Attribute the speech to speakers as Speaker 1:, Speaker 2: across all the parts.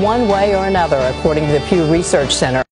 Speaker 1: one way or another, according to the Pew Research Center.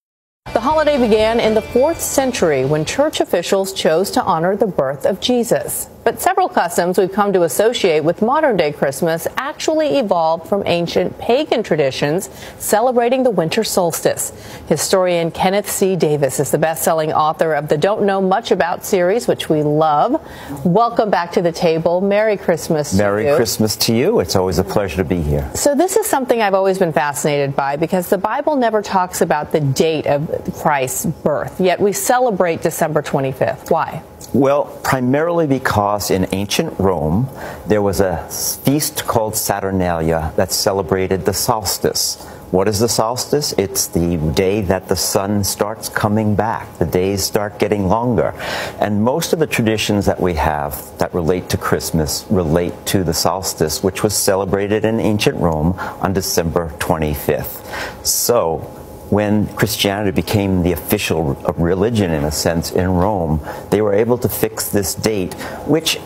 Speaker 1: The holiday began in the 4th century when church officials chose to honor the birth of Jesus. But several customs we've come to associate with modern-day Christmas actually evolved from ancient pagan traditions celebrating the winter solstice. Historian Kenneth C. Davis is the best-selling author of the Don't Know Much About series, which we love. Welcome back to the table. Merry Christmas to you.
Speaker 2: Merry Christmas to you. It's always a pleasure to be here.
Speaker 1: So this is something I've always been fascinated by because the Bible never talks about the date of Christ's birth, yet we celebrate December 25th. Why?
Speaker 2: Well, primarily because in ancient Rome, there was a feast called Saturnalia that celebrated the solstice. What is the solstice? It's the day that the sun starts coming back. The days start getting longer. And most of the traditions that we have that relate to Christmas relate to the solstice, which was celebrated in ancient Rome on December 25th. So, when Christianity became the official religion, in a sense, in Rome, they were able to fix this date, which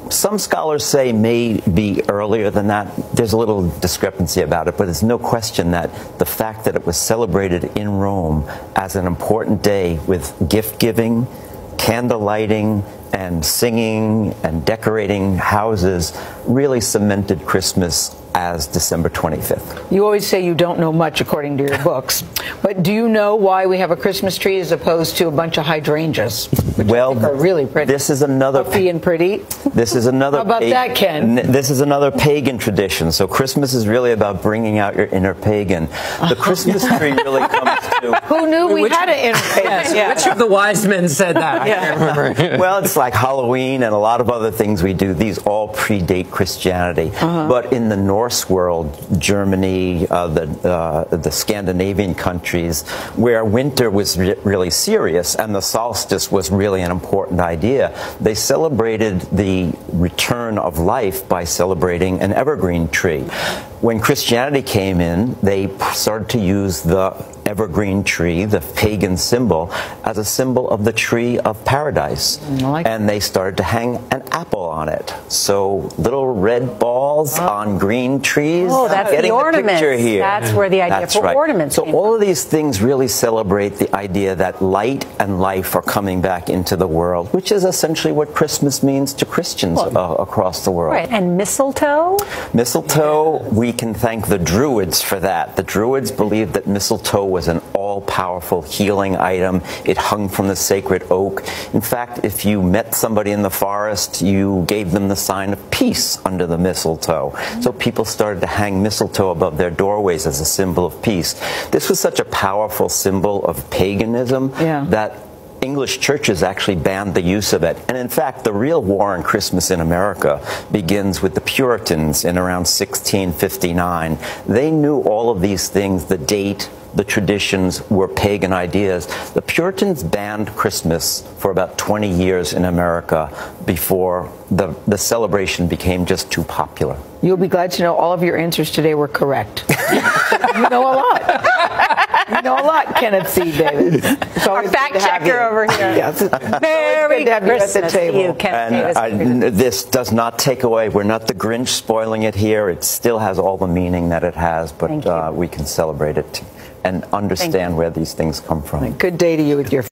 Speaker 2: some scholars say may be earlier than that. There's a little discrepancy about it, but there's no question that the fact that it was celebrated in Rome as an important day with gift-giving, candle lighting, and singing and decorating houses really cemented Christmas as December 25th.
Speaker 3: You always say you don't know much according to your books, but do you know why we have a Christmas tree as opposed to a bunch of hydrangeas, which I think are really pretty?
Speaker 2: This is another
Speaker 3: puffy and pretty.
Speaker 2: This is another.
Speaker 3: How about that, Ken?
Speaker 2: This is another pagan tradition. So Christmas is really about bringing out your inner pagan. The Christmas tree really comes to.
Speaker 3: Who knew we had an inner pagan?
Speaker 4: Yeah. Which of the wise men said that? I can't remember.
Speaker 2: Well, it's like Halloween and a lot of other things we do. These all predate Christianity, but in the Norse world, Germany, the Scandinavian countries, where winter was really serious and the solstice was really an important idea, they celebrated the return of life by celebrating an evergreen tree. When Christianity came in, they started to use the evergreen tree, the pagan symbol, as a symbol of the tree of paradise. And they started to hang an apple on it. So little red balls on green trees.
Speaker 5: Oh, that's the ornaments.
Speaker 2: The here.
Speaker 5: That's where the idea for ornaments
Speaker 2: So
Speaker 5: came
Speaker 2: all of these things really celebrate the idea that light and life are coming back into the world, which is essentially what Christmas means to Christians across the world.
Speaker 5: Right. And mistletoe?
Speaker 2: Mistletoe, we can thank the Druids for that. The Druids believed that mistletoe was an all-powerful healing item. It hung from the sacred oak. In fact, if you met somebody in the forest, you gave them the sign of peace under the mistletoe. So people started to hang mistletoe above their doorways as a symbol of peace. This was such a powerful symbol of paganism that English churches actually banned the use of it. And in fact, the real war on Christmas in America begins with the Puritans in around 1659. They knew all of these things, the date, the traditions were pagan ideas. The Puritans banned Christmas for about 20 years in America before the celebration became just too popular.
Speaker 3: You'll be glad to know all of your answers today were correct. You know a lot. You know a lot, Kenneth C. Davis.
Speaker 5: Our fact checker over here.
Speaker 3: Yes.
Speaker 5: Merry Christmas to you, Kenneth Davis.
Speaker 2: This does not take away, we're not the Grinch spoiling it here. It still has all the meaning that it has, but we can celebrate it and understand where these things come from.
Speaker 3: Good day to you with your